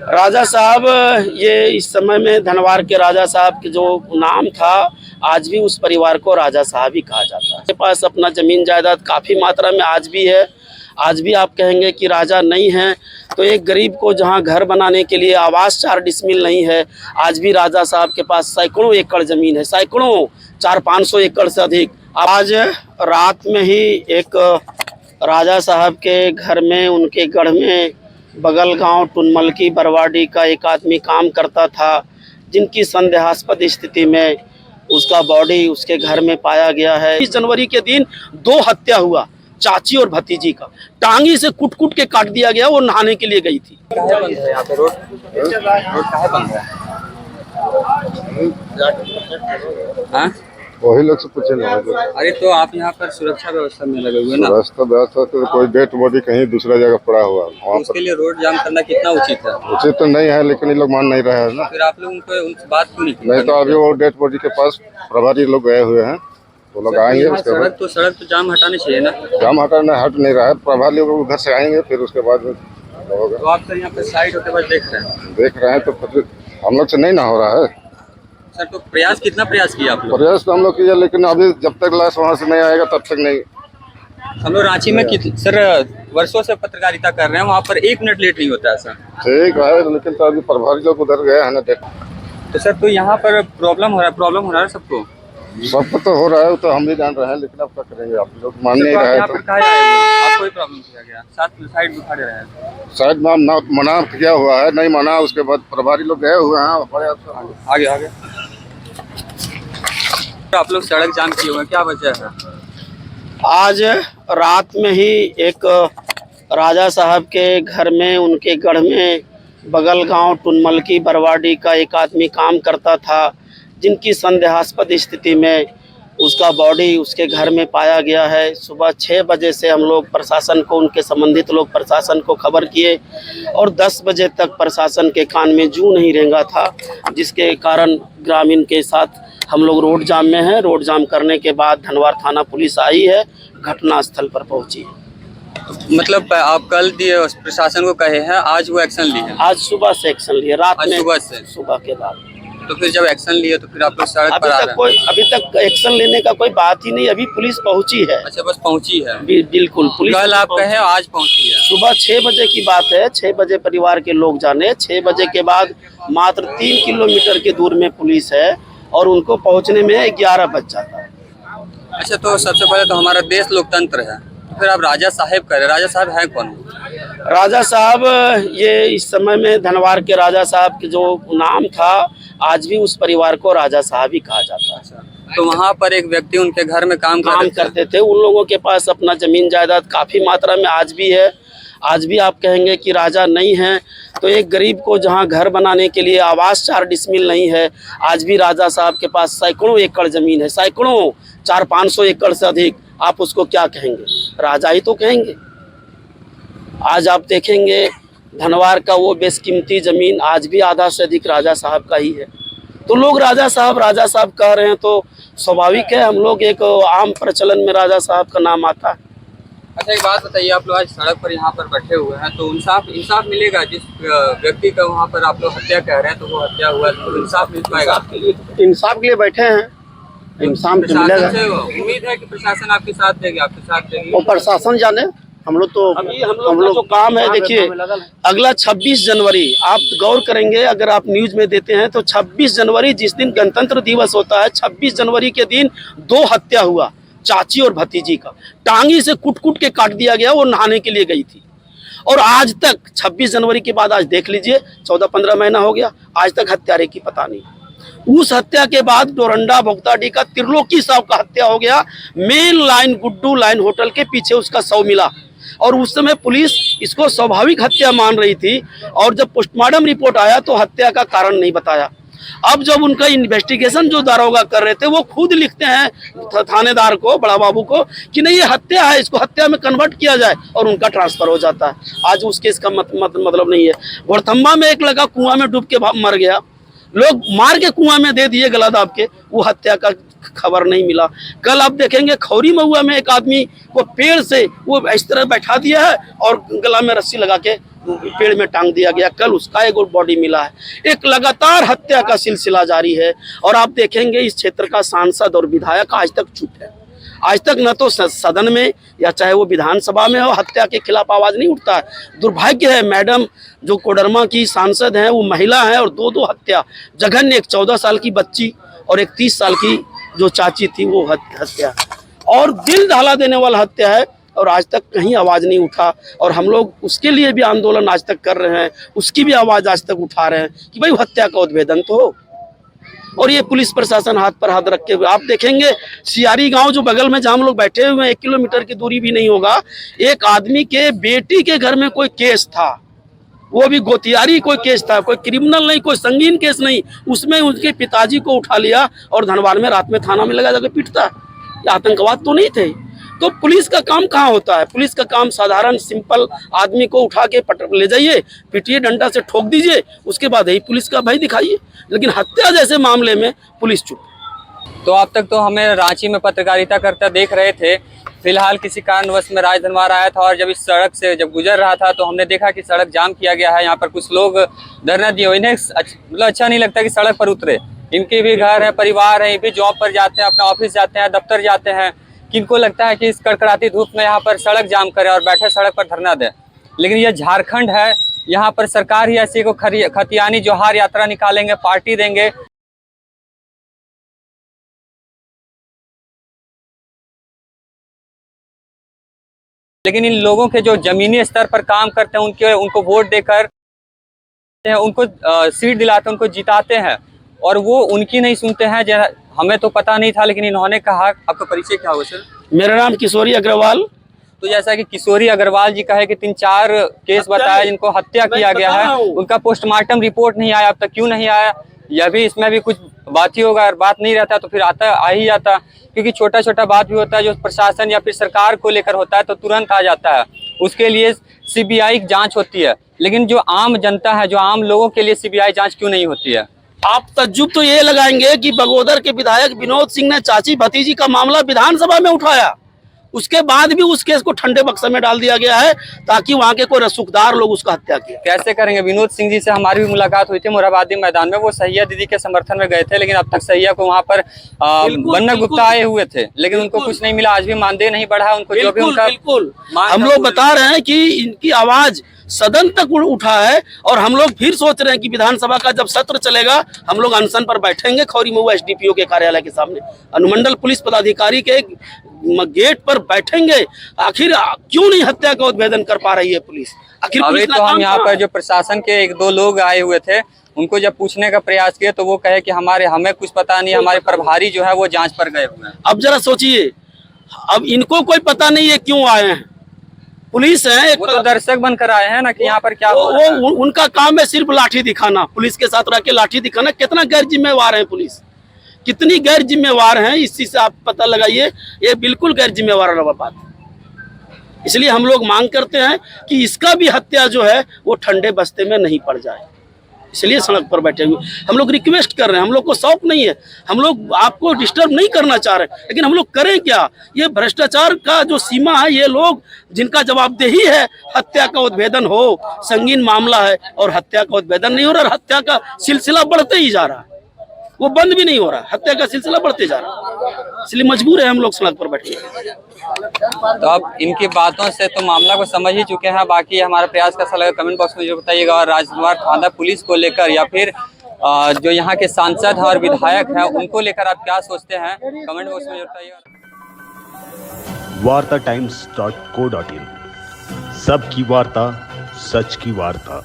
राजा साहब, ये इस समय में धनवार के राजा साहब के जो नाम था, आज भी उस परिवार को राजा साहब ही कहा जाता है। के पास अपना जमीन जायदाद काफ़ी मात्रा में आज भी है। आज भी आप कहेंगे कि राजा नहीं हैं, तो एक गरीब को जहां घर बनाने के लिए आवास 4 डिसमिल नहीं है, आज भी राजा साहब के पास सैकड़ों एकड़ ज़मीन है, सैकड़ों 400-500 एकड़ से अधिक। आज रात में ही एक राजा साहब के घर में, उनके गढ़ में, बगल गांव टुनमलकी बरवाडी का एक आदमी काम करता था, जिनकी संदेहास्पद स्थिति में उसका बॉडी उसके घर में पाया गया है। 20 जनवरी के दिन 2 हत्या हुआ, चाची और भतीजी का, टांगी से कुट कुट के काट दिया गया। वो नहाने के लिए गई थी। काहे बंद है यहाँ पे रोड काहे बंद है? हाँ? वही लोग से पूछे ना। अरे तो आप यहाँ पर सुरक्षा व्यवस्था में लगे हुए ना? रास्ता व्यवस्था तो कोई डेड बॉडी कहीं दूसरा जगह पड़ा हुआ है, उसके लिए रोड जाम करना कितना उचित है? उचित तो नहीं है, लेकिन ये लोग मान नहीं रहे हैं ना। फिर आप लोग उनको उनसे बात क्यों नहीं की? नहीं तो अभी वो डेड बॉडी के पास प्रभारी लोग गए हुए हैं, वो लोग आएंगे। उसके बाद सड़क तो जाम हटानी चाहिए ना? जाम हटाना हट नहीं रहा है, प्रभारी लोग घर से आएंगे, फिर उसके बाद होगा। तो आप सर यहाँ पे साइड होते हुए देख रहे हैं तो फिर हम लोग से नहीं ना हो रहा है सर। तो कितना प्रयास किया आप लोग? प्रयास तो हम लोग किया, लेकिन अभी जब तक लाश वहाँ से नहीं आएगा तब तक नहीं। हम लोग रांची में सर वर्षों से पत्रकारिता कर रहे हैं, वहाँ पर 1 मिनट लेट नहीं होता है सर। ठीक है, लेकिन तो अभी प्रभारी लोग उधर गए हैं ना। तो सर तो यहाँ पर प्रॉब्लम हो रहा है सबको तो हो रहा है, तो हम भी जान रहे हैं, लेकिन अब क्या करेंगे, आप लोग मान नहीं रहे हैं। तो आप कोई प्रॉब्लम किया गया साइड में खड़े रहे? शायद मना किया हुआ है, नहीं माना। उसके बाद प्रभारी लोग गए हुए हैं, बड़े आगे आप लोग सड़क जाम किए हुए, क्या वजह है? आज रात में ही एक राजा साहब के घर में, उनके गढ़ में, बगल गांव टुनमलकी बरवाडी का एक आदमी काम करता था, जिनकी संदेहास्पद स्थिति में उसका बॉडी उसके घर में पाया गया है। सुबह 6 बजे से हम लोग प्रशासन को, उनके संबंधित लोग प्रशासन को खबर किए, और 10 बजे तक प्रशासन के कान में जूं नहीं रेंगा था, जिसके कारण ग्रामीण के साथ हम लोग रोड जाम में हैं। रोड जाम करने के बाद धनवार थाना पुलिस आई है, घटना स्थल पर पहुंची है। मतलब आप कल दिए प्रशासन को कहे हैं, आज वो एक्शन लिए हैं? आज सुबह से एक्शन लिए, रात में सुबह के बाद। तो फिर जब एक्शन लिए तो फिर आप लोग सड़क पर आ रहे हैं? अभी तक एक्शन लेने का कोई बात ही नहीं, अभी पुलिस पहुंची है। अच्छा, बस पहुंची है? बिल्कुल, पुलिस कल आप कहे आज पहुंची है? सुबह 6 बजे की बात है। 6 बजे परिवार के लोग जाने, 6 बजे के बाद मात्र 3 किलोमीटर के दूर में पुलिस है, और उनको पहुंचने में 11 बज जाता है। अच्छा, तो सबसे पहले तो हमारा देश लोकतंत्र है, फिर आप राजा साहब कह रहे, राजा साहब है कौन? राजा साहब, ये इस समय में धनवार के राजा साहब के जो नाम था, आज भी उस परिवार को राजा साहब ही कहा जाता है। तो वहाँ पर एक व्यक्ति उनके घर में काम करते थे। उन लोगों के पास अपना जमीन जायदाद काफ़ी मात्रा में आज भी है। आज भी आप कहेंगे कि राजा नहीं हैं, तो एक गरीब को जहां घर बनाने के लिए आवास 4 डिसमिल नहीं है, आज भी राजा साहब के पास सैकड़ों एकड़ ज़मीन है, सैकड़ों 400-500 एकड़ से अधिक। आप उसको क्या कहेंगे? राजा ही तो कहेंगे। आज आप देखेंगे धनवार का वो बेशकीमती ज़मीन आज भी आधा से अधिक राजा साहब का ही है। तो लोग राजा साहब कह रहे हैं, तो स्वाभाविक है, हम लोग एक आम प्रचलन में राजा साहब का नाम आता है। अच्छा, एक बात बताइए, आप लोग आज सड़क पर यहाँ पर बैठे हुए हैं, तो इंसाफ मिलेगा? जिस व्यक्ति का वहाँ पर आप लोग हत्या कह रहे हैं, तो वो हत्या हुआ, तो इंसाफ मिल पाएगा? इंसाफ के लिए बैठे हैं, इंसाफ मिलेगा। उम्मीद है कि प्रशासन आपके साथ देगी, वो प्रशासन जाने। हम लोग जो काम है, देखिए, अगला 26 जनवरी आप गौर करेंगे, अगर आप न्यूज में देते हैं तो 26 जनवरी जिस दिन गणतंत्र दिवस होता है, 26 जनवरी के दिन 2 हत्या हुआ, चाची और भतीजी का, टांगी से कुट कुट के काट दिया गया। वो नहाने के लिए गई थी, और आज तक 26 जनवरी के बाद आज देख लीजिए 14-15 महीना हो गया, आज तक हत्यारे की पता नहीं। उस हत्या के बाद डोरंडा भोगताडी का त्रिलोकी साहब का हत्या हो गया, main line Guddu line hotel के पीछे उसका शव मिला, और उस समय पुलिस इसको स्वाभाविक हत्या मान रही थी, और जब पोस्टमार्टम रिपोर्ट आया तो हत्या का कारण नहीं बताया। अब जब उनका इन्वेस्टिगेशन जो दारोगा कर रहे थे, वो खुद लिखते हैं थानेदार को, बड़ा बाबू को, कि नहीं ये हत्या है, इसको हत्या में कन्वर्ट किया जाए, और उनका ट्रांसफर हो जाता है। आज उस केस का मतलब नहीं है। घोड़थम्बा में एक लड़का कुआं में डूब के मर गया, लोग मार के कुआं में दे दिए गला दाब के, वो हत्या का खबर नहीं मिला। कल आप देखेंगे खौरी महुआ में एक आदमी को पेड़ से वो इस तरह बैठा दिया है और गला में रस्सी लगा के पेड़ में टांग दिया गया, कल उसका एक और बॉडी मिला है। एक लगातार हत्या का सिलसिला जारी है और आप देखेंगे इस क्षेत्र का सांसद और विधायक आज तक चुप है। आज तक न तो सदन में या चाहे वो विधानसभा में हो हत्या के खिलाफ आवाज़ नहीं उठता है। दुर्भाग्य है, मैडम जो कोडरमा की सांसद हैं वो महिला हैं और दो हत्या जघन्य, एक 14 साल की बच्ची और एक 30 साल की जो चाची थी वो हत्या, और दिल दहला देने वाला हत्या है। और आज तक कहीं आवाज़ नहीं उठा और हम लोग उसके लिए भी आंदोलन आज तक कर रहे हैं, उसकी भी आवाज़ आज तक उठा रहे हैं कि भाई हत्या का उद्भेदन तो हो। और ये पुलिस प्रशासन हाथ पर हाथ रखे हुए, आप देखेंगे सियारी गांव जो बगल में जहाँ हम लोग बैठे हुए हैं 1 किलोमीटर की दूरी भी नहीं होगा, एक आदमी के बेटी के घर में कोई केस था, वो भी गोतियारी कोई केस था, कोई क्रिमिनल नहीं, कोई संगीन केस नहीं, उसमें उनके पिताजी को उठा लिया और धनबाद में रात में थाना में लगा जाकर पीटता। ये आतंकवाद तो नहीं थे। तो पुलिस का काम कहाँ होता है? पुलिस का काम साधारण सिंपल आदमी को उठा के ले जाइए, पीटिए, डंडा से ठोक दीजिए, उसके बाद यही पुलिस का भय दिखाइए। लेकिन हत्या जैसे मामले में पुलिस चुप। तो अब तक तो हमें रांची में पत्रकारिता करता देख रहे थे, फिलहाल किसी कारणवश में राजधनवार आया था और जब इस सड़क से जब गुजर रहा था तो हमने देखा कि सड़क जाम किया गया है। यहाँ पर कुछ लोग धरना दिए हुए, इन्हें मतलब अच्छा नहीं लगता कि सड़क पर उतरे, इनके भी घर है, परिवार है, ये भी जॉब पर जाते हैं, अपना ऑफिस जाते हैं, दफ्तर जाते हैं, किनको लगता है कि इस कड़कड़ाती धूप में यहाँ पर सड़क जाम करे और बैठे सड़क पर धरना दे। लेकिन यह झारखंड है, यहाँ पर सरकार ही ऐसी को खतियानी जोहार यात्रा निकालेंगे, पार्टी देंगे। लेकिन इन लोगों के जो जमीनी स्तर पर काम करते हैं उनको वोट देकर उनको सीट दिलाते हैं, उनको जिताते हैं और वो उनकी नहीं सुनते हैं। हमें तो पता नहीं था, लेकिन इन्होंने कहा। आपका परिचय क्या हुआ सर? मेरा नाम किशोरी अग्रवाल। तो जैसा कि किशोरी अग्रवाल जी कहे कि 3-4 केस बताया जिनको हत्या किया गया है, उनका पोस्टमार्टम रिपोर्ट नहीं आया अब तक। क्यों नहीं आया? यह भी इसमें भी कुछ बात ही होगा, अगर बात नहीं रहता तो फिर आ ही जाता, क्योंकि छोटा छोटा बात भी होता है जो प्रशासन या फिर सरकार को लेकर होता है तो तुरंत आ जाता है। उसके लिए सीबीआई जांच होती है, लेकिन जो आम जनता है, जो आम लोगों के लिए सीबीआई जांच क्यों नहीं होती है? आप तज्जुब तो ये लगाएंगे कि बगोदर के विधायक विनोद सिंह ने चाची भतीजी का मामला विधानसभा में उठाया, उसके बाद भी उस केस को ठंडे बक्से में डाल दिया गया है ताकि वहां के कोई रसूखदार लोग उसका हत्या किया। कैसे करेंगे? विनोद सिंह जी से हमारी भी मुलाकात हुई थी मोरहाबादी मैदान में, वो सैया दीदी के समर्थन में गए थे, लेकिन अब तक सैया को वहां पर बन्ना गुप्ता आए हुए थे, लेकिन उनको कुछ नहीं मिला। आज भी मानदेय नहीं बढ़ा उनको, जो भी उनका। बिल्कुल हम लोग बता रहे हैं कि इनकी आवाज सदन तक उठा है और हम लोग फिर सोच रहे हैं कि विधानसभा का जब सत्र चलेगा हम लोग अनशन पर बैठेंगे खौरी महुआ एसडीपीओ के कार्यालय के सामने, अनुमंडल पुलिस पदाधिकारी के गेट पर बैठेंगे। आखिर क्यों नहीं हत्या का उद्भेदन कर पा रही है पुलिस? आखिर अभी तो हम यहाँ पर जो प्रशासन के 1-2 लोग आए हुए थे, उनको जब पूछने का प्रयास किया तो वो कहे कि हमें कुछ पता नहीं, हमारे प्रभारी जो है वो जांच पर गए हुए हैं। अब जरा सोचिए, अब इनको कोई पता नहीं है क्यों आए हैं। पुलिस है, वो तो दर्शक बनकर आए हैं ना कि यहाँ पर क्या हो रहा है। उनका काम है सिर्फ लाठी दिखाना, पुलिस के साथ रह के लाठी दिखाना। कितना गैर जिम्मेवार है पुलिस, कितनी गैर जिम्मेवार है, इस चीज से आप पता लगाइए। ये बिल्कुल गैर जिम्मेवार बात है। इसलिए हम लोग मांग करते हैं कि इसका भी हत्या जो है वो ठंडे बस्ते में नहीं पड़ जाए, इसलिए सड़क पर बैठे हुए हम लोग रिक्वेस्ट कर रहे हैं। हम लोग को शौक नहीं है, हम लोग आपको डिस्टर्ब नहीं करना चाह रहे, लेकिन हम लोग करें क्या? ये भ्रष्टाचार का जो सीमा है, ये लोग जिनका जवाबदेही है हत्या का उद्भेदन हो, संगीन मामला है और हत्या का उद्भेदन नहीं हो रहा, हत्या का सिलसिला बढ़ते ही जा रहा है, वो बंद भी नहीं हो रहा, हत्या का सिलसिला बढ़ते जा रहा है। इसलिए मजबूर है हम लोग सड़क पर बैठे। तो अब इनकी बातों से तो मामला को समझ ही चुके हैं। बाकी हमारा प्रयास कैसा लगा कमेंट बॉक्स में जो बताइएगा, और राजधनवार थाना पुलिस को लेकर या फिर जो यहाँ के सांसद हैं और विधायक हैं उनको लेकर आप क्या सोचते हैं, कमेंट बॉक्स में बताइएगा। wartatimes.co.in सबकी वार्ता, सच की वार्ता।